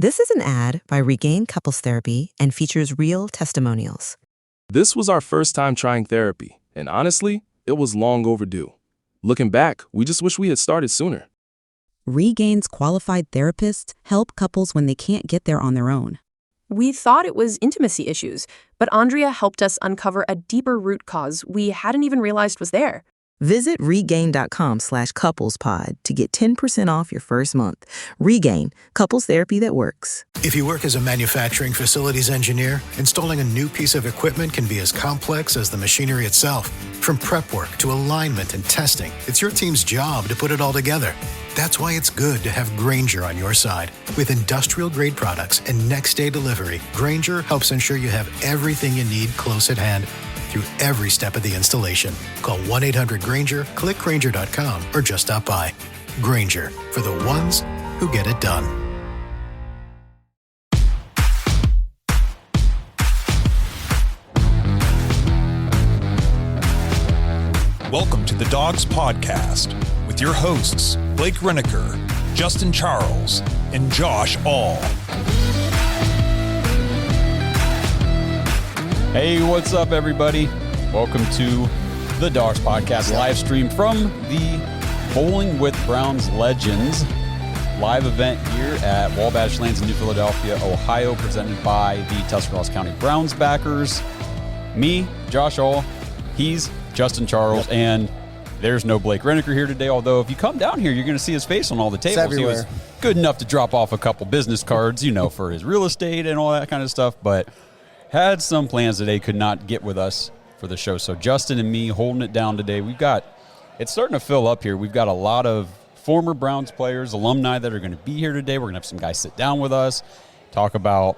This is an ad by Regain Couples Therapy and features real testimonials. This was our first time trying therapy, and honestly, it was long overdue. Looking back, we just wish we had started sooner. Regain's qualified therapists help couples when they can't get there on their own. We thought it was intimacy issues, but Andrea helped us uncover a deeper root cause we hadn't even realized was there. Visit regain.com/couplespod to get 10% off your first month. Regain, couples therapy that works. If you work as a manufacturing facilities engineer, installing a new piece of equipment can be as complex as the machinery itself. From prep work to alignment and testing, it's your team's job to put it all together. That's why it's good to have Grainger on your side. With industrial-grade products and next-day delivery, Grainger helps ensure you have everything you need close at hand through every step of the installation. Call 1-800-GRAINGER, click Grainger.com, or just stop by. Grainger, for the ones who get it done. Welcome to the Dogs Podcast with your hosts, Blake Reneker, Justin Charles, and Josh All. Hey, what's up, everybody? Welcome to the Dogs Podcast live stream from the Bowling with Browns Legends live event here at Wabash Lanes in New Philadelphia, Ohio, presented by the Tuscarawas County Browns backers. Me, Josh All, he's Justin Charles, and there's no Blake Reneker here today, although if you come down here, you're going to see his face on all the tables. He was good enough to drop off a couple business cards, for his real estate and all that kind of stuff, but had some plans today, could not get with us for the show. So Justin and me holding it down today. It's starting to fill up here. We've got a lot of former Browns players, alumni that are going to be here today. We're going to have some guys sit down with us, talk about,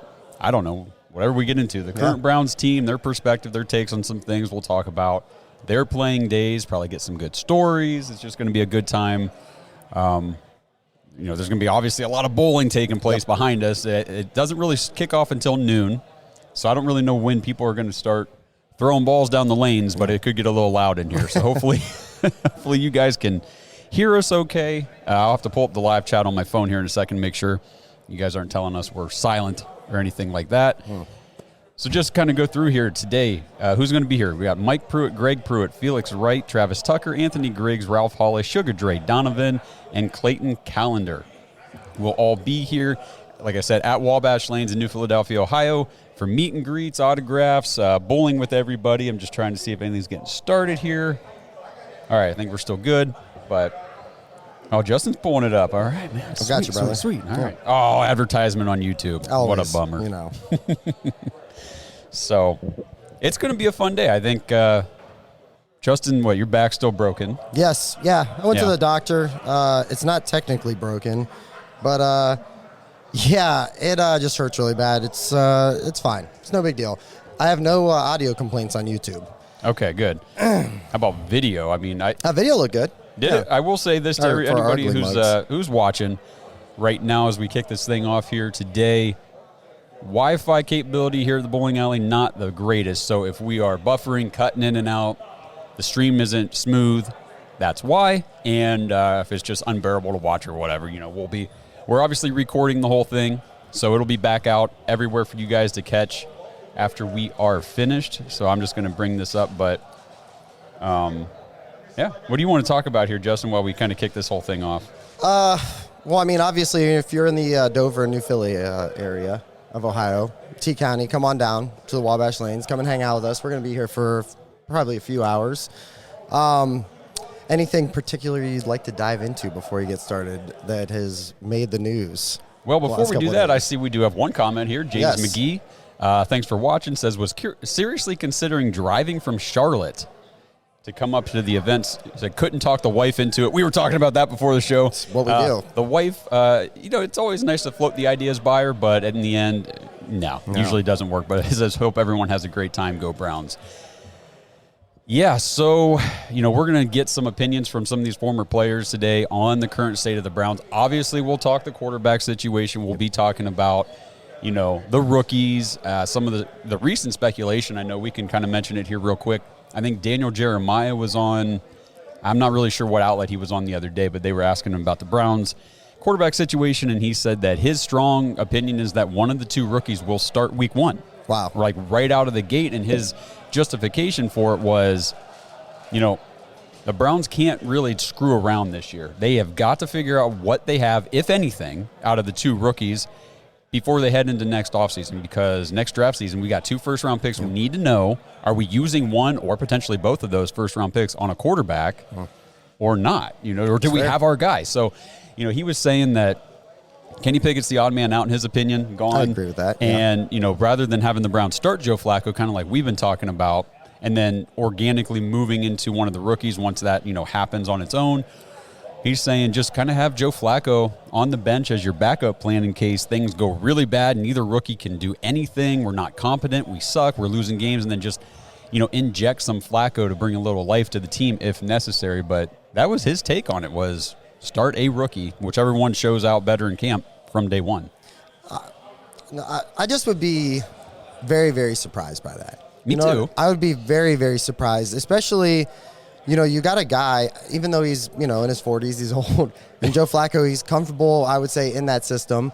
whatever we get into, the current Browns team, their perspective, their takes on some things. We'll talk about their playing days, probably get some good stories. It's just going to be a good time. There's going to be obviously a lot of bowling taking place behind us. It doesn't really kick off until noon. So I don't really know when people are going to start throwing balls down the lanes, but it could get a little loud in here. So hopefully you guys can hear us okay. I'll have to pull up the live chat on my phone here in a second to make sure you guys aren't telling us we're silent or anything like that. So just kind of go through here today. Who's going to be here? We got Mike Pruitt, Greg Pruitt, Felix Wright, Travis Tucker, Anthony Griggs, Ralph Hawley, Sugar Dre, Donovan, and Clayton Callender will all be here, like I said, at Wabash Lanes in New Philadelphia, Ohio, for meet and greets, autographs, bowling with everybody. I'm just trying to see if anything's getting started here. All right, I think we're still good, but Justin's pulling it up. All right, man. I got you, brother. Sweet. All right. Oh, advertisement on YouTube. Always, what a bummer. So it's going to be a fun day. I think, Justin, your back's still broken? Yes. Yeah. I went to the doctor. It's not technically broken, but it just hurts really bad. It's fine. It's no big deal. I have no audio complaints on YouTube. Okay, good. How about video? Video looked good. I will say this to anybody who's watching right now as we kick this thing off here today. Wi-Fi capability here at the bowling alley, not the greatest. So if we are buffering, cutting in and out, the stream isn't smooth, that's why. And if it's just unbearable to watch or whatever, we're obviously recording the whole thing, so it'll be back out everywhere for you guys to catch after we are finished. So I'm just going to bring this up, but what do you want to talk about here, Justin, while we kind of kick this whole thing off? Obviously, if you're in the Dover and New Philly area of Ohio, T County, come on down to the Wabash Lanes. Come and hang out with us. We're going to be here for probably a few hours. Anything particular you'd like to dive into before you get started that has made the news? Well, before we do that, I see we do have one comment here. James McGee, thanks for watching, says, was seriously considering driving from Charlotte to come up to the events. So couldn't talk the wife into it. We were talking about that before the show. That's what we do. The wife, it's always nice to float the ideas by her, but in the end, no. Usually doesn't work. But I just hope everyone has a great time. Go Browns. Yeah, so, we're going to get some opinions from some of these former players today on the current state of the Browns. Obviously, we'll talk the quarterback situation. We'll be talking about, the rookies, some of the recent speculation. I know we can kind of mention it here real quick. I think Daniel Jeremiah was on, I'm not really sure what outlet he was on the other day, but they were asking him about the Browns quarterback situation, and he said that his strong opinion is that one of the two rookies will start week 1. Wow. Like right out of the gate, and his justification for it was, the Browns can't really screw around this year. They have got to figure out what they have, if anything, out of the two rookies before they head into next offseason, because next draft season we got 2 first-round picks. We need to know, are we using one or potentially both of those first-round picks on a quarterback or not? Or do we have our guy? So, he was saying that Kenny Pickett's the odd man out in his opinion, gone. I agree with that. And, rather than having the Browns start Joe Flacco, kind of like we've been talking about, and then organically moving into one of the rookies once that, happens on its own, he's saying just kind of have Joe Flacco on the bench as your backup plan in case things go really bad. Neither rookie can do anything. We're not competent. We suck. We're losing games. And then just, inject some Flacco to bring a little life to the team if necessary. But that was his take on it, was start a rookie, whichever one shows out better in camp from day one. I just would be very, very surprised by that. Me too. I would be very, very surprised, especially, you got a guy, even though he's, in his 40s, he's old, and Joe Flacco, he's comfortable, I would say, in that system.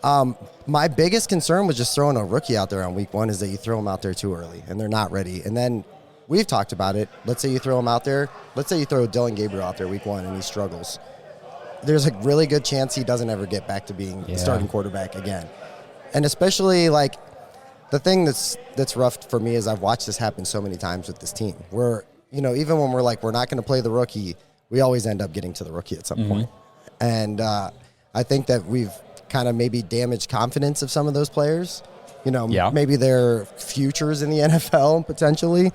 My biggest concern was just throwing a rookie out there on week 1 is that you throw them out there too early and they're not ready. And then we've talked about it. Let's say you throw him out there. Let's say you throw Dylan Gabriel out there week 1 and he struggles. There's a really good chance he doesn't ever get back to being the starting quarterback again. And especially, the thing that's rough for me is I've watched this happen so many times with this team where, even when we're we're not going to play the rookie, we always end up getting to the rookie at some point. And I think that we've kind of maybe damaged confidence of some of those players. Maybe their futures in the NFL potentially.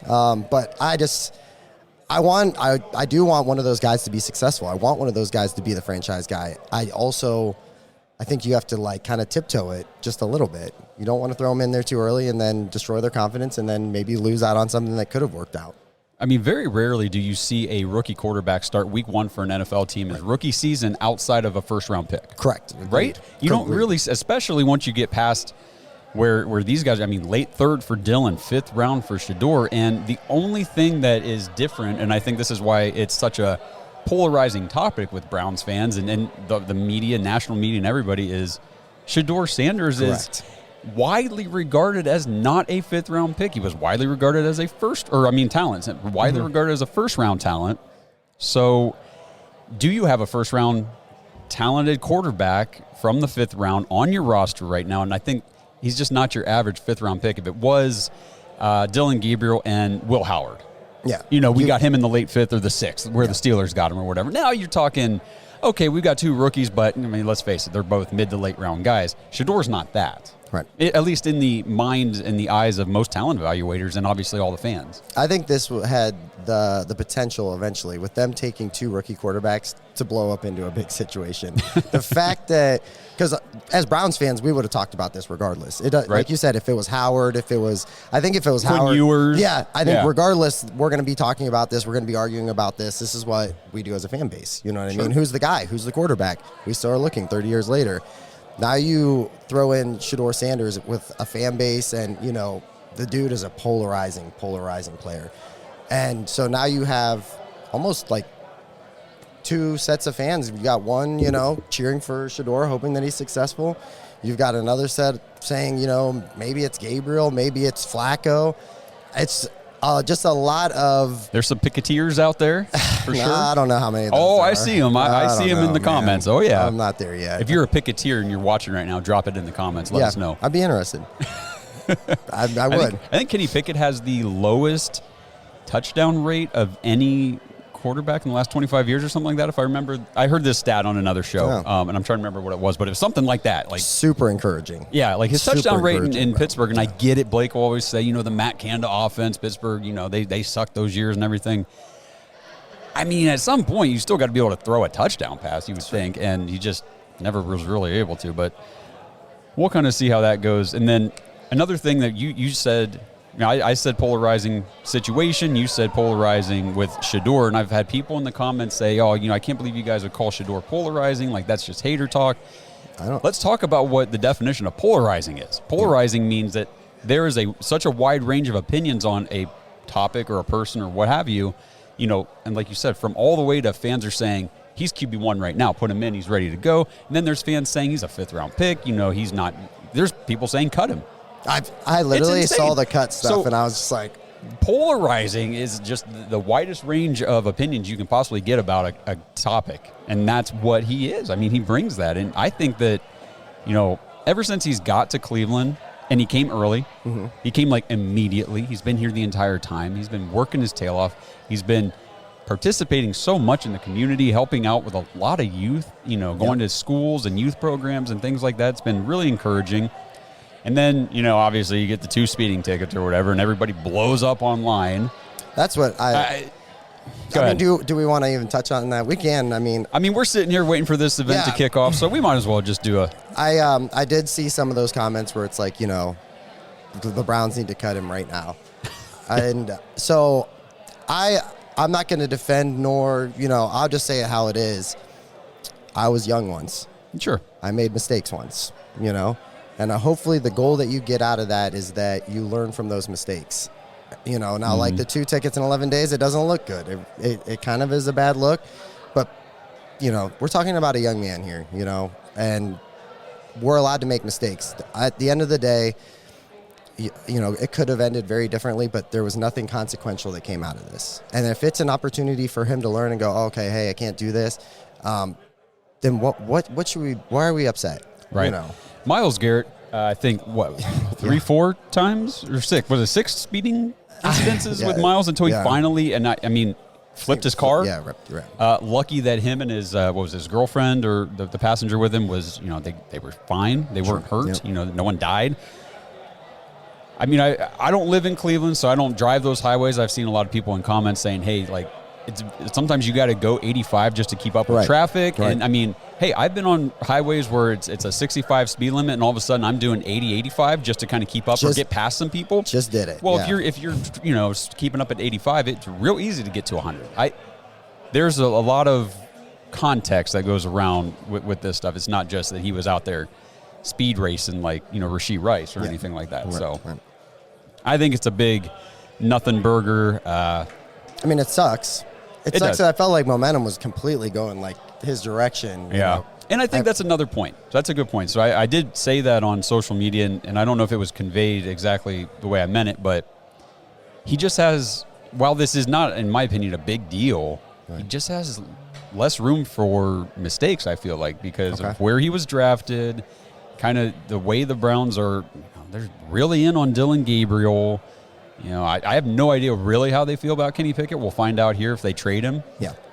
But I do want one of those guys to be successful. I want one of those guys to be the franchise guy. I think you have to kind of tiptoe it just a little bit. You don't want to throw them in there too early and then destroy their confidence and then maybe lose out on something that could have worked out. I mean, very rarely do you see a rookie quarterback start week 1 for an NFL team as rookie season outside of a first-round pick. Correct. Right? You don't really, especially once you get past where these guys, late 3rd for Dylan, 5th round for Shedeur, and the only thing that is different, and I think this is why it's such a polarizing topic with Browns fans and the media, national media, and everybody, is Shedeur Sanders is widely regarded as not a 5th-round pick. He was widely regarded as a talent, widely regarded as a first-round talent. So do you have a first-round talented quarterback from the 5th round on your roster right now? And I think he's just not your average 5th-round pick. If it was Dylan Gabriel and Will Howard, we got him in the late 5th or the 6th, where the Steelers got him or whatever. Now you're talking, okay, we've got 2 rookies, but let's face it, they're both mid to late round guys. Shedeur's not that. Right. At least in the minds and the eyes of most talent evaluators and obviously all the fans. I think this had the potential eventually, with them taking 2 rookie quarterbacks, to blow up into a big situation. The fact that, because as Browns fans, we would have talked about this regardless. Like you said, if it was Howard, if it was Howard. Ewers. Yeah, I think regardless, we're going to be talking about this. We're going to be arguing about this. This is what we do as a fan base. You know what I mean? Who's the guy? Who's the quarterback? We still are looking 30 years later. Now you throw in Shedeur Sanders with a fan base, and, the dude is a polarizing player. And so now you have almost 2 sets of fans. You got one, cheering for Shedeur, hoping that he's successful. You've got another set saying, maybe it's Gabriel, maybe it's Flacco. It's just a lot of... There's some Picketeers out there, for sure. I don't know how many of those I see them. I see them in the comments. Oh, yeah. I'm not there yet. If you're a Picketeer and you're watching right now, drop it in the comments. Let us know. I'd be interested. I would. I think Kenny Pickett has the lowest touchdown rate of any quarterback in the last 25 years or something like that, if I remember. I heard this stat on another show, and I'm trying to remember what it was, but it was something like that. Super encouraging. Yeah, his touchdown rate in Pittsburgh, and I get it. Blake will always say, the Matt Canada offense, Pittsburgh, they sucked those years and everything. At some point, you still got to be able to throw a touchdown pass, you would think, and he just never was really able to, but we'll kind of see how that goes. And then another thing that you said, I said polarizing situation. You said polarizing with Shedeur, and I've had people in the comments say, I can't believe you guys would call Shedeur polarizing. That's just hater talk. Let's talk about what the definition of polarizing is. Polarizing means that there is such a wide range of opinions on a topic or a person or what have you, and like you said, from all the way to fans are saying, he's QB1 right now. Put him in. He's ready to go. And then there's fans saying he's a 5th-round pick. He's not. There's people saying cut him. I literally saw the cut stuff, and I was just like, polarizing is just the widest range of opinions you can possibly get about a topic, and that's what he is. I mean, he brings that, and I think that, ever since he's got to Cleveland, and he came early, he came like immediately. He's been here the entire time. He's been working his tail off. He's been participating so much in the community, helping out with a lot of youth, going to schools and youth programs and things like that. It's been really encouraging. And then, obviously you get the 2 speeding tickets or whatever, and everybody blows up online. That's what Go ahead. Do we want to even touch on that? We can. I mean, we're sitting here waiting for this event to kick off, so we might as well just do I did see some of those comments where it's like, the Browns need to cut him right now. And so I'm not going to defend nor, I'll just say it how it is. I was young once. Sure. I made mistakes once, And hopefully the goal that you get out of that is that you learn from those mistakes. Now like the 2 tickets in 11 days, it doesn't look good. It kind of is a bad look. But, we're talking about a young man here, and we're allowed to make mistakes. At the end of the day, it could have ended very differently, but there was nothing consequential that came out of this. And if it's an opportunity for him to learn and go, okay, hey, I can't do this, then what should we? Why are we upset? Right. Miles Garrett, I think, 3-4 times or 6? Was it 6 speeding incidences with Miles until he finally, flipped his car? Yeah, right. Lucky that him and his, his girlfriend or the passenger with him was, they were fine. They weren't hurt. Yep. No one died. I don't live in Cleveland, so I don't drive those highways. I've seen a lot of people in comments saying, hey, like, sometimes you got to go 85 just to keep up with traffic. Right. And hey, I've been on highways where it's a 65 speed limit, and all of a sudden I'm doing 80, 85 just to kind of keep up or get past some people. Just did it. Well, if you're keeping up at 85, it's real easy to get to 100. There's a lot of context that goes around with this stuff. It's not just that he was out there speed racing like Rashee Rice or anything like that. Right. I think it's a big nothing burger. It sucks. It sucks that I felt like momentum was completely going like his direction. Yeah. And I think that's another point. So that's a good point. So I did say that on social media, and I don't know if it was conveyed exactly the way I meant it, but he just has, while this is not, in my opinion, a big deal, he just has less room for mistakes, I feel like, because of where he was drafted, kind of the way the Browns are, they're really in on Dylan Gabriel. I have no idea really how they feel about Kenny Pickett. We'll find out here if they trade him,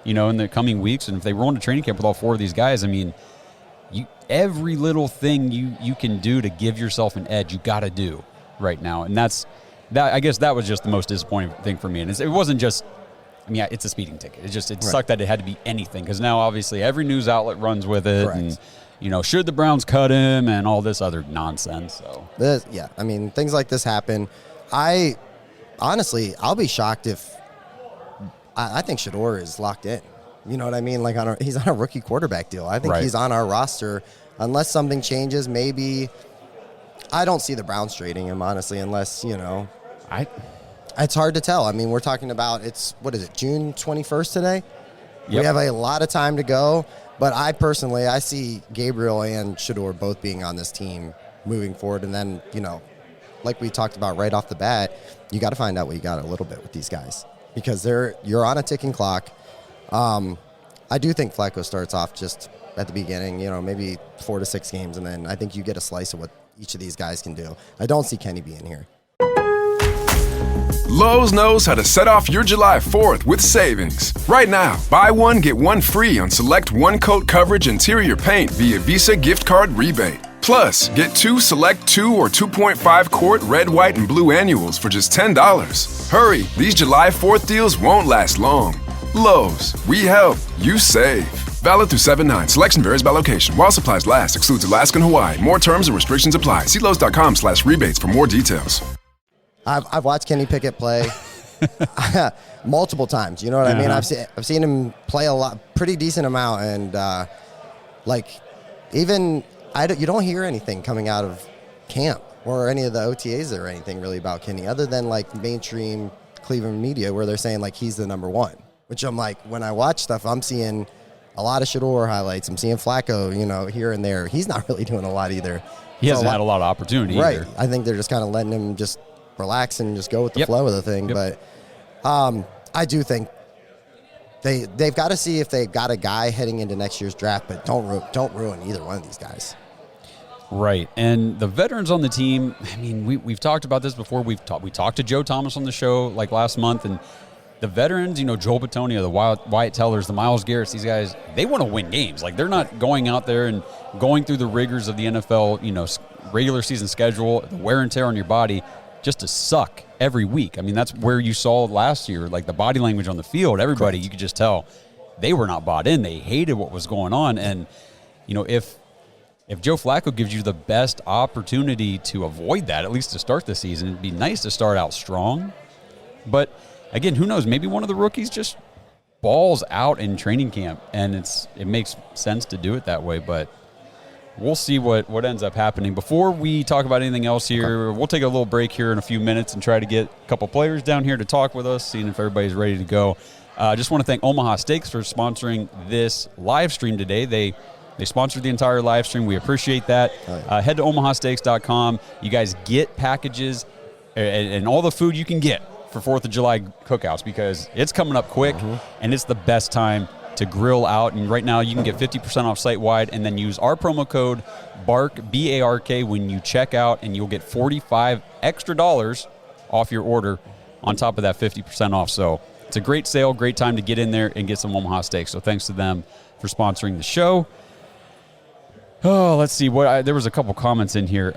in the coming weeks. And if they roll into training camp with all 4 of these guys, every little thing you can do to give yourself an edge, you got to do right now. And I guess that was just the most disappointing thing for me. And it wasn't just, it's a speeding ticket. It sucked that it had to be anything, because now obviously every news outlet runs with it. Correct. And, should the Browns cut him and all this other nonsense. So things like this happen. Honestly, I'll be shocked if I think Shador is locked in. You know what I mean? Like he's on a rookie quarterback deal. I think he's on our roster unless something changes. Maybe I don't see the Browns trading him, honestly, unless it's hard to tell. We're talking about June 21st today. Yep. We have a lot of time to go, but I see Gabriel and Shador both being on this team moving forward, and then like we talked about right off the bat, you got to find out what you got a little bit with these guys, because you're on a ticking clock. I do think Flacco starts off just at the beginning, maybe 4 to 6 games, and then I think you get a slice of what each of these guys can do. I don't see Kenny being here. Lowe's knows how to set off your July 4th with savings. Right now, buy one, get one free on select one-coat coverage interior paint via Visa gift card rebate. Plus, get 2 select 2 or 2.5 quart red, white, and blue annuals for just $10. Hurry, these July 4th deals won't last long. Lowe's, we help, you save. Valid through 7/9. Selection varies by location. While supplies last, excludes Alaska and Hawaii. More terms and restrictions apply. See Lowe's.com/rebates for more details. I've watched Kenny Pickett play multiple times. You know what I mean? I've seen him play a lot, pretty decent amount, and you don't hear anything coming out of camp or any of the OTAs or anything really about Kenny, other than like mainstream Cleveland media where they're saying like he's the number 1. Which I'm like, when I watch stuff, I'm seeing a lot of Shador highlights. I'm seeing Flacco, here and there. He's not really doing a lot either. He hasn't had a lot of opportunity right. either. I think they're just kind of letting him just relax and just go with the flow of the thing. Yep. But I do think they've got to see if they've got a guy heading into next year's draft, but don't ruin either one of these guys. Right. And the veterans on the team, I mean, we've talked about this before. We talked to Joe Thomas on the show like last month, and the veterans, Joel Bitonio, the Wyatt Tellers, the Myles Garretts, these guys, they want to win games. Like, they're not going out there and going through the rigors of the NFL, regular season schedule, the wear and tear on your body, just to suck every week. I mean, that's where you saw last year, like the body language on the field. Everybody, you could just tell they were not bought in. They hated what was going on. And, if Joe Flacco gives you the best opportunity to avoid that, at least to start the season, it'd be nice to start out strong. But, again, who knows? Maybe one of the rookies just balls out in training camp, and it makes sense to do it that way. But we'll see what ends up happening. Before we talk about anything else here, we'll take a little break here in a few minutes and try to get a couple players down here to talk with us, seeing if everybody's ready to go. Just want to thank Omaha Steaks for sponsoring this live stream today. They sponsored the entire live stream. We appreciate that. Head to omahasteaks.com. You guys get packages and all the food you can get for 4th of July cookouts, because it's coming up quick, and it's the best time to grill out. And right now you can get 50% off site-wide, and then use our promo code BARK, B-A-R-K, when you check out, and you'll get $45 extra off your order on top of that 50% off. So it's a great sale, great time to get in there and get some Omaha Steaks. So thanks to them for sponsoring the show. Oh, let's see. There was a couple comments in here.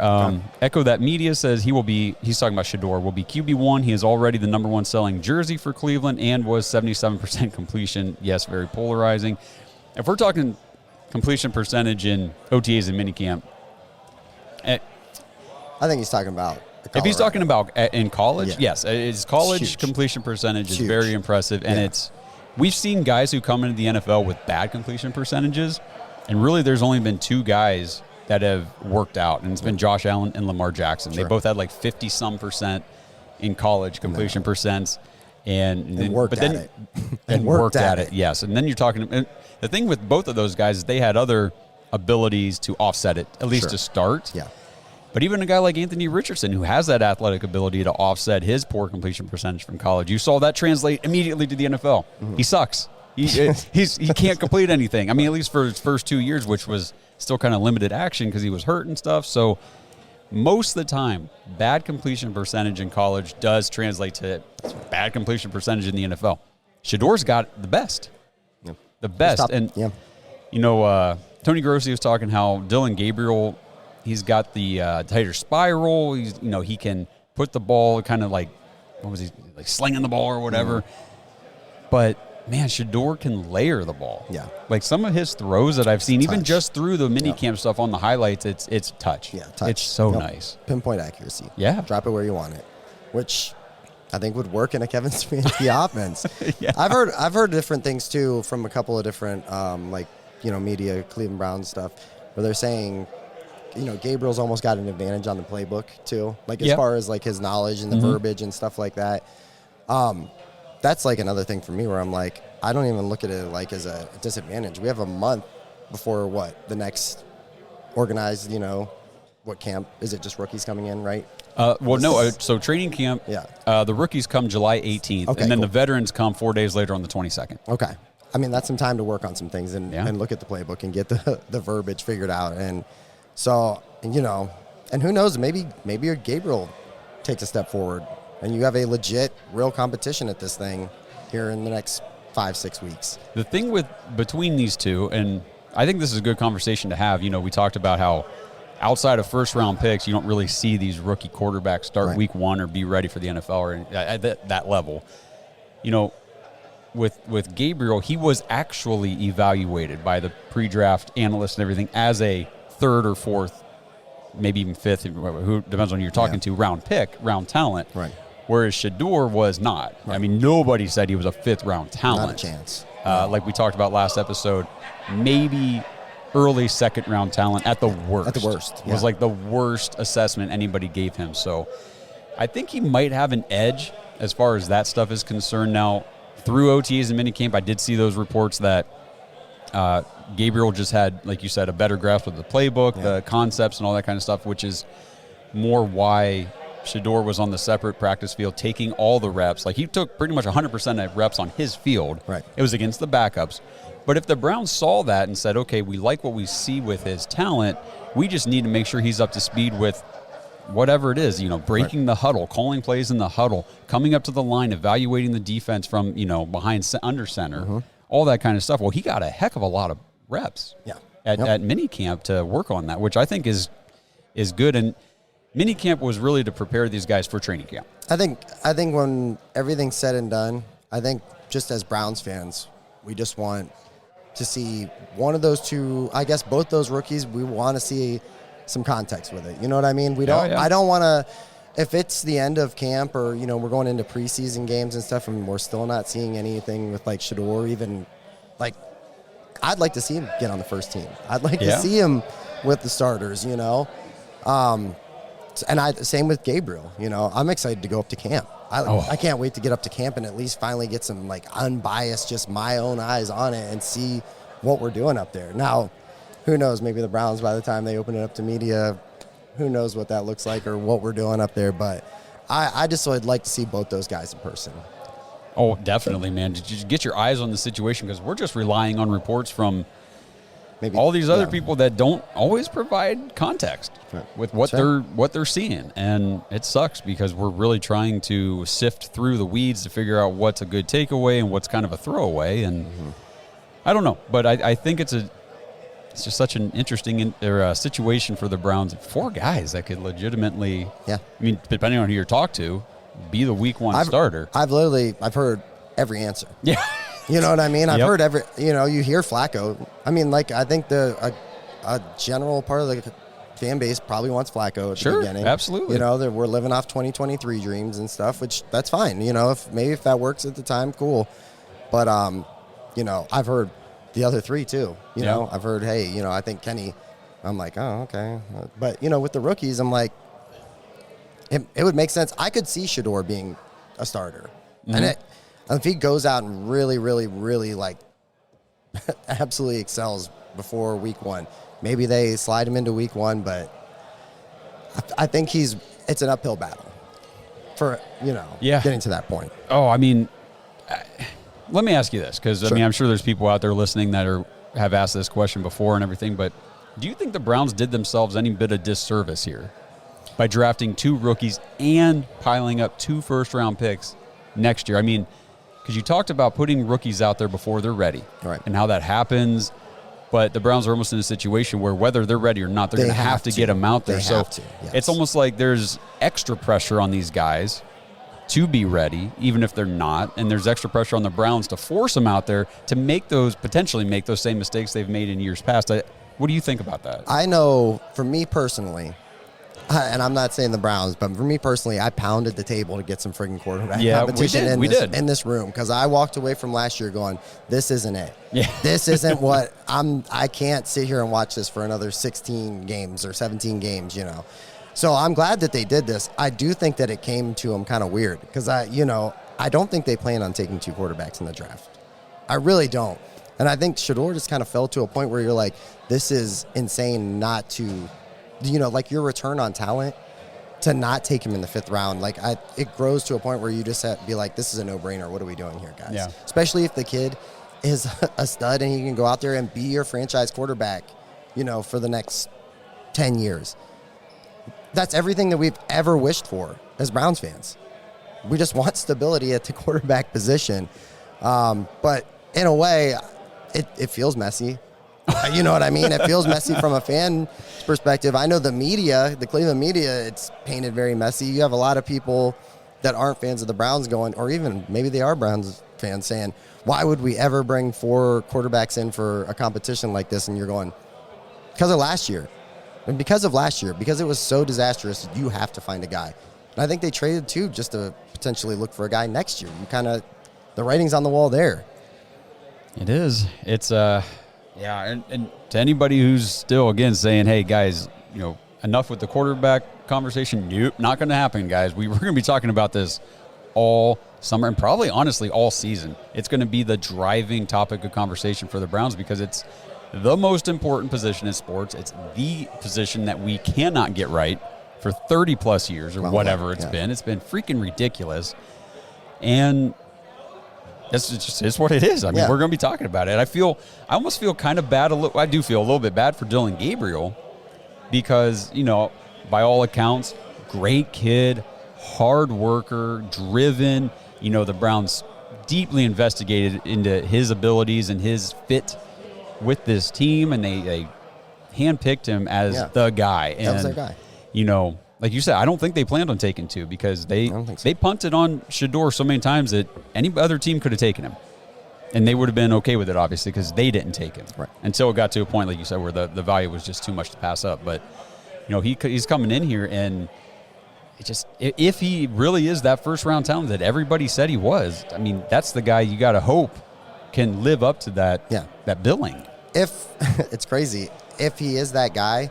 Echo That Media says he's talking about Shador, will be QB1. He is already the number 1 selling jersey for Cleveland and was 77% completion. Yes, very polarizing. If we're talking completion percentage in OTAs and minicamp, I think he's talking about Colorado. If he's talking about in college, yes. His college Huge. completion percentage is Huge. very impressive. And we've seen guys who come into the NFL with bad completion percentages, and really there's only been 2 guys that have worked out, and it's been Josh Allen and Lamar Jackson. Sure. They both had like 50-some% in college completion percents. And worked at it. Yes. And then you're talking, and the thing with both of those guys is they had other abilities to offset it, at least to start. Yeah. But even a guy like Anthony Richardson, who has that athletic ability to offset his poor completion percentage from college, you saw that translate immediately to the NFL. He sucks. He can't complete anything. I mean, at least for his first 2 years, which was still kind of limited action because he was hurt and stuff. So most of the time, bad completion percentage in college does translate to bad completion percentage in the NFL. Shador's got the best. Yeah. The best. Tony Grossi was talking how Dylan Gabriel, he's got the tighter spiral. He can put the ball kind of like slinging the ball or whatever. But man, Shador can layer the ball. Yeah. Like some of his throws that I've seen, even just through the minicamp stuff on the highlights, it's touch. Yeah, touch. It's so nice. Pinpoint accuracy. Yeah. Drop it where you want it, which I think would work in a Kevin Stefanski offense. Yeah. I've heard different things too from a couple of different media, Cleveland Browns stuff, where they're saying, Gabriel's almost got an advantage on the playbook too, as far as his knowledge and the verbiage and stuff like that. That's another thing for me where I'm I don't even look at it as a disadvantage. We have a month before the next organized, what camp? Is it just rookies coming in, right? So training camp, the rookies come July 18th, and then the veterans come 4 days later on the 22nd. Okay. I mean, that's some time to work on some things and look at the playbook and get the verbiage figured out. And so, and who knows, maybe Gabriel takes a step forward and you have a legit, real competition at this thing here in the next 5-6 weeks. The thing between these two, and I think this is a good conversation to have, we talked about how outside of first-round picks, you don't really see these rookie quarterbacks start week 1 or be ready for the NFL or at that level. With Gabriel, he was actually evaluated by the pre-draft analysts and everything as a 3rd or 4th, maybe even 5th, who depends on who you're talking to, round talent. Right. Whereas Shador was not. Right. I mean, nobody said he was a 5th-round talent. Not a chance. Like we talked about last episode, maybe early 2nd-round talent at the worst. At the worst, yeah. Was the worst assessment anybody gave him. So I think he might have an edge as far as that stuff is concerned. Now, through OTAs and minicamp, I did see those reports that Gabriel just had, like you said, a better grasp of the playbook, the concepts and all that kind of stuff, which is more why Shedeur was on the separate practice field taking all the reps. Like, he took pretty much 100% of reps on his field. Right. It was against the backups. But if the Browns saw that and said, okay, we like what we see with his talent, we just need to make sure he's up to speed with whatever it is, breaking the huddle, calling plays in the huddle, coming up to the line, evaluating the defense from, behind under center, all that kind of stuff. Well, he got a heck of a lot of reps at minicamp to work on that, which I think is good. And minicamp was really to prepare these guys for training camp. I think when everything's said and done, I think just as Browns fans, we just want to see one of those two, I guess both those rookies, we want to see some context with it. You know what I mean? I don't want to, if it's the end of camp or, we're going into preseason games and stuff and we're still not seeing anything with like Shedeur, even like, I'd like to see him get on the first team. I'd like to see him with the starters, and same with Gabriel, I'm excited to go up to camp. I can't wait to get up to camp and at least finally get some like unbiased, just my own eyes on it and see what we're doing up there. Now, who knows, maybe the Browns, by the time they open it up to media, who knows what that looks like or what we're doing up there. But I just would like to see both those guys in person. Oh, definitely, man. Just get your eyes on the situation, because we're just relying on reports from maybe all these other people that don't always provide context with what they're seeing. And it sucks, because we're really trying to sift through the weeds to figure out what's a good takeaway and what's kind of a throwaway. And I don't know, but I think it's just such an interesting situation for the Browns. 4 guys that could legitimately, I mean, depending on who you talk to, be the week 1 starter. I've heard every answer. Yeah. You know what I mean? I've heard you hear Flacco. I mean, like, I think a general part of the fan base probably wants Flacco at the beginning. Absolutely. We're living off 2023 dreams and stuff, which that's fine. If that works at the time, cool. But, I've heard the other 3 too. I've heard, hey, I think Kenny, I'm like, oh, okay. But, with the rookies, I'm like, it would make sense. I could see Shedeur being a starter. And if he goes out and really, really, really, like, absolutely excels before week 1, maybe they slide him into week 1, but I think it's an uphill battle for, getting to that point. Oh, I mean, let me ask you this, because, I mean, I'm sure there's people out there listening that have asked this question before and everything, but do you think the Browns did themselves any bit of disservice here by drafting 2 rookies and piling up 2 first-round picks next year? I mean, because you talked about putting rookies out there before they're ready, and how that happens, but the Browns are almost in a situation where whether they're ready or not, they're going to have to get them out there. So it's almost like there's extra pressure on these guys to be ready, even if they're not, and there's extra pressure on the Browns to force them out there to potentially make those same mistakes they've made in years past. What do you think about that? I know, for me personally, and I'm not saying the Browns, but for me personally, I pounded the table to get some friggin' quarterback competition in this room, because I walked away from last year going, this isn't it. Yeah. This isn't what I can't sit here and watch this for another 16 games or 17 games, So I'm glad that they did this. I do think that it came to them kind of weird, because I don't think they plan on taking 2 quarterbacks in the draft. I really don't. And I think Shedeur just kind of fell to a point where you're like, this is insane not to, like, your return on talent, to not take him in the 5th round. Like, it grows to a point where you just have to be like, this is a no-brainer. What are we doing here, guys? Yeah. Especially if the kid is a stud and he can go out there and be your franchise quarterback, for the next 10 years. That's everything that we've ever wished for as Browns fans. We just want stability at the quarterback position. But in a way, it feels messy. You know what I mean? It feels messy from a fan perspective. I know the media, the Cleveland media, it's painted very messy. You have a lot of people that aren't fans of the Browns going, or even maybe they are Browns fans, saying, why would we ever bring 4 quarterbacks in for a competition like this? And you're going, because of last year. And because it was so disastrous, you have to find a guy. And I think they traded 2 just to potentially look for a guy next year. The writing's on the wall there. It is. It's and to anybody who's still, again, saying, hey, guys, enough with the quarterback conversation. Nope, not going to happen, guys. We're going to be talking about this all summer and probably honestly all season. It's going to be the driving topic of conversation for the Browns because it's the most important position in sports. It's the position that we cannot get right for 30 plus years or whatever it's been. It's been freaking ridiculous. And that's just is what it is. I mean, we're going to be talking about it. I almost feel kind of bad. I do feel a little bit bad for Dylan Gabriel because, you know, by all accounts, great kid, hard worker, driven. You know, the Browns deeply investigated into his abilities and his fit with this team, and they handpicked him as the guy. And, that was their guy. You know, like you said, I don't think they planned on taking two because they punted on Shador so many times that any other team could have taken him. And they would have been okay with it, obviously, because they didn't take him. Right. Until it got to a point, like you said, where the value was just too much to pass up. But, you know, he's coming in here, and it just if he really is that first-round talent that everybody said he was, I mean, that's the guy you got to hope can live up to that billing. If it's crazy, if he is that guy,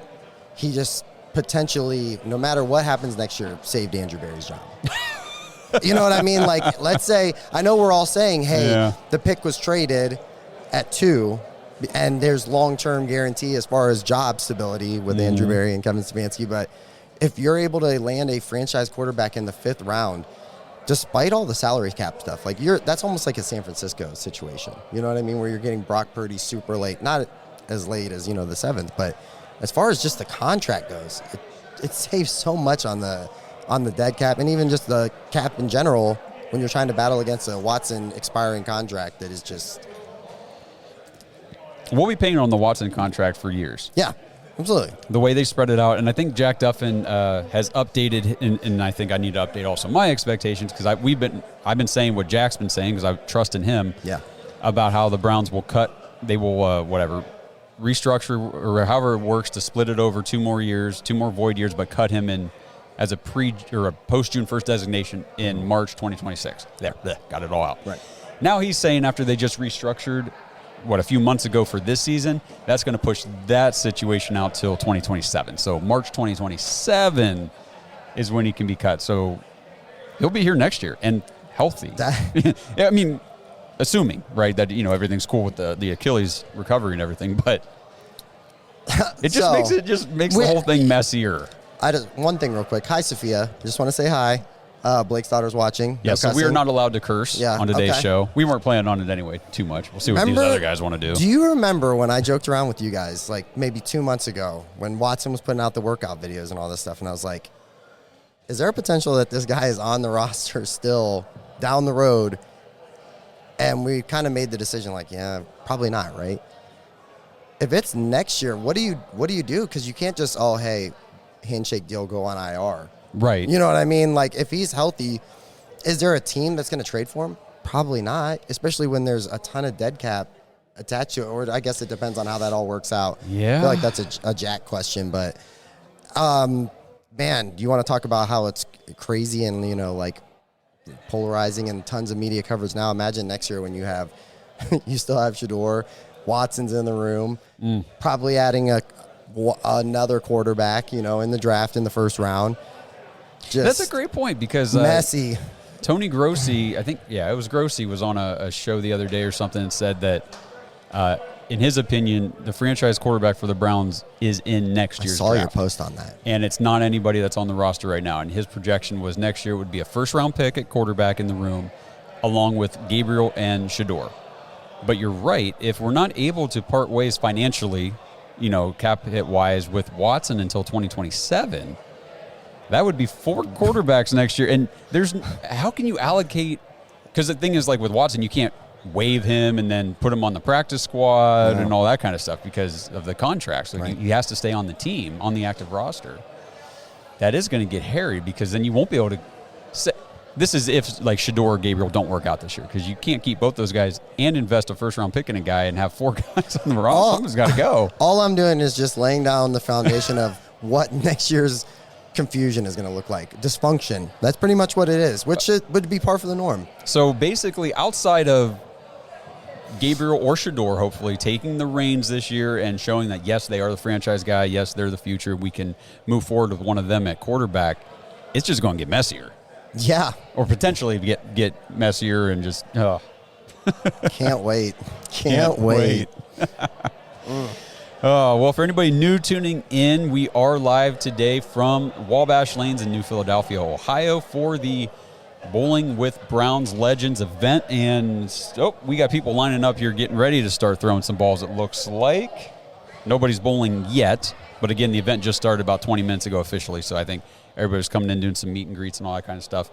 he just potentially, no matter what happens next year, saved Andrew Berry's job. You know what I mean? Like, let's say, I know we're all saying, hey, the pick was traded at 2, and there's long-term guarantee as far as job stability with Andrew Berry and Kevin Stefanski, but if you're able to land a franchise quarterback in the 5th round, despite all the salary cap stuff, like that's almost like a San Francisco situation. You know what I mean? Where you're getting Brock Purdy super late, not as late as, you know, the 7th, but as far as just the contract goes, it saves so much on the dead cap and even just the cap in general when you're trying to battle against a Watson expiring contract that is just... We'll be paying on the Watson contract for years. Yeah, absolutely. The way they spread it out, and I think Jack Duffin has updated, and I think I need to update also my expectations because I've been saying what Jack's been saying because I trust in him about how the Browns will restructure or however it works to split it over 2 more years, 2 more void years, but cut him in as a post June 1st designation in March 2026. There, got it all out. Right. Now he's saying after they just restructured, a few months ago for this season, that's going to push that situation out till 2027. So March 2027 is when he can be cut. So he'll be here next year and healthy. I mean, assuming, right, that, you know, everything's cool with the Achilles recovery and everything, but it just makes the whole thing messier. One thing real quick. Hi, Sophia. Just want to say hi. Blake's daughter's watching. Yeah, so we are not allowed to curse on today's show. We weren't planning on it anyway too much. We'll see what these other guys want to do. Do you remember when I joked around with you guys, like maybe 2 months ago, when Watson was putting out the workout videos and all this stuff, and I was like, is there a potential that this guy is on the roster still down the road? And we kind of made the decision like, yeah, probably not, right? If it's next year, what do you do? Because you can't just, hey, handshake deal, go on IR. Right. You know what I mean? Like, if he's healthy, is there a team that's going to trade for him? Probably not, especially when there's a ton of dead cap attached to it. Or I guess it depends on how that all works out. Yeah. I feel like that's a Jack question. But, man, do you want to talk about how it's crazy and, you know, like polarizing and tons of media coverage now? Imagine next year when you still have Shador, Watson's in the room, probably adding another quarterback, you know, in the draft in the 1st round. That's a great point because messy. Tony Grossi, I think, it was Grossi, was on a show the other day or something and said that, in his opinion, the franchise quarterback for the Browns is in next year's draft. I saw your post on that. And it's not anybody that's on the roster right now. And his projection was next year would be a 1st-round pick at quarterback in the room, along with Gabriel and Shador. But you're right. If we're not able to part ways financially, you know, cap hit-wise with Watson until 2027, that would be 4 quarterbacks next year. And how can you allocate? Because the thing is, like with Watson, you can't waive him and then put him on the practice squad and all that kind of stuff because of the contract. So he has to stay on the team, on the active roster. That is going to get hairy because then you won't be able to say, this is if like Shador or Gabriel don't work out this year because you can't keep both those guys and invest a 1st-round pick in a guy and have 4 guys on the roster. Someone's got to go. All I'm doing is just laying down the foundation of what next year's confusion is going to look like. Dysfunction. That's pretty much what it is, which would be par for the norm. So basically, outside of Gabriel or Shador, hopefully, taking the reins this year and showing that, yes, they are the franchise guy, yes, they're the future, we can move forward with one of them at quarterback, it's just going to get messier. Yeah. Or potentially get messier and just, Can't wait. Can't wait. Well, for anybody new tuning in, we are live today from Wabash Lanes in New Philadelphia, Ohio for the Bowling with Browns Legends event. And we got people lining up here getting ready to start throwing some balls, it looks like. Nobody's bowling yet, but again, the event just started about 20 minutes ago officially, so I think everybody's coming in doing some meet and greets and all that kind of stuff.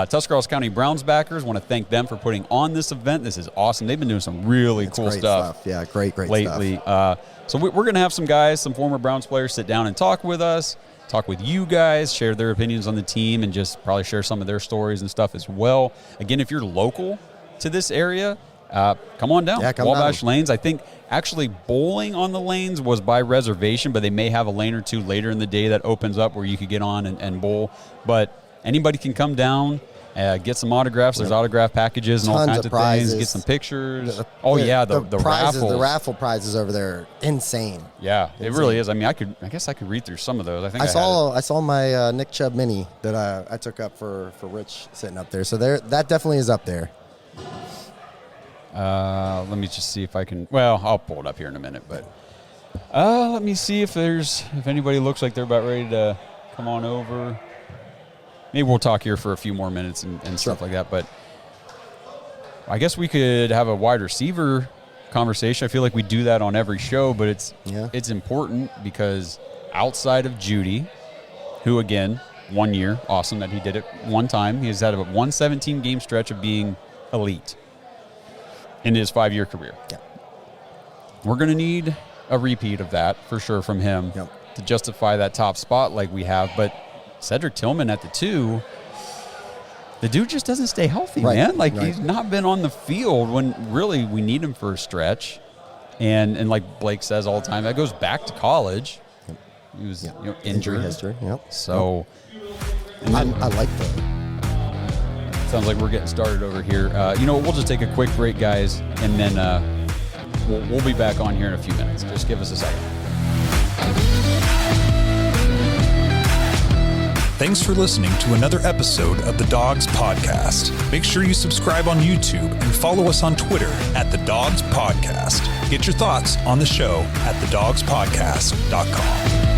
Tuscarawas County Browns backers, want to thank them for putting on this event. This is awesome. They've been doing some really cool stuff. Yeah, great lately. stuff. So we're going to have some guys, some former Browns players sit down and talk with us, talk with you guys, share their opinions on the team, and just probably share some of their stories and stuff as well. Again, if you're local to this area, come on down. Yeah, come Wabash down. Lanes. I think actually bowling on the lanes was by reservation, but they may have a lane or two later in the day that opens up where you could get on and bowl. But anybody can come down, get some autographs. There's autograph packages and all Tons kinds of of things. prizes. Get some pictures. The The prizes, raffles. the raffle prizes over there are insane. Yeah, it really is. I mean, I guess I could read through some of those. I saw my Nick Chubb mini that I took up for Rich sitting up there. So that definitely is up there. Let me just see if I can. Well, I'll pull it up here in a minute, but let me see if anybody looks like they're about ready to come on over. Maybe we'll talk here for a few more minutes and stuff like that. But I guess we could have a wide receiver conversation. I feel like we do that on every show, but it's important because outside of Judy, who again 1 year, awesome that he did it one time. He's had a 117 game stretch of being elite in his 5-year career. Yeah. We're going to need a repeat of that for sure from him to justify that top spot like we have. But Cedric Tillman at the 2, the dude just doesn't stay healthy, man. He's not been on the field when really we need him for a stretch. And like Blake says all the time, that goes back to college. He was injured. Injury history, So I like that. Sounds like we're getting started over here. We'll just take a quick break, guys, and then we'll be back on here in a few minutes. Just give us a second. Thanks for listening to another episode of the Dogs Podcast. Make sure you subscribe on YouTube and follow us on Twitter at the Dogs Podcast. Get your thoughts on the show at thedogspodcast.com.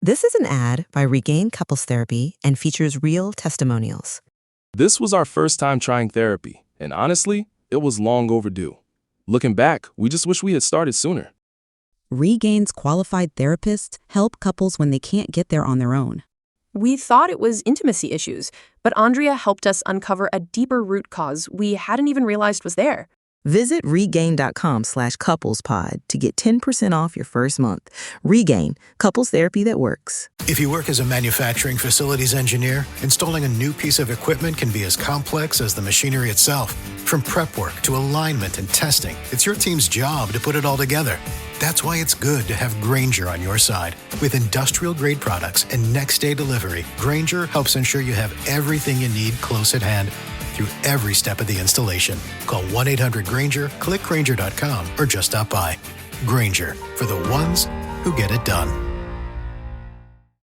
This is an ad by Regain Couples Therapy and features real testimonials. This was our first time trying therapy, and honestly, it was long overdue. Looking back, we just wish we had started sooner. Regain's qualified therapists help couples when they can't get there on their own. We thought it was intimacy issues, but Andrea helped us uncover a deeper root cause we hadn't even realized was there. Visit regain.com/couplespod to get 10% off your first month. Regain, couples therapy that works. If you work as a manufacturing facilities engineer, installing a new piece of equipment can be as complex as the machinery itself. From prep work to alignment and testing, it's your team's job to put it all together. That's why it's good to have Grainger on your side. With industrial-grade products and next-day delivery, Grainger helps ensure you have everything you need close at hand through every step of the installation. Call 1-800-GRAINGER, click Grainger.com, or just stop by. Grainger, for the ones who get it done.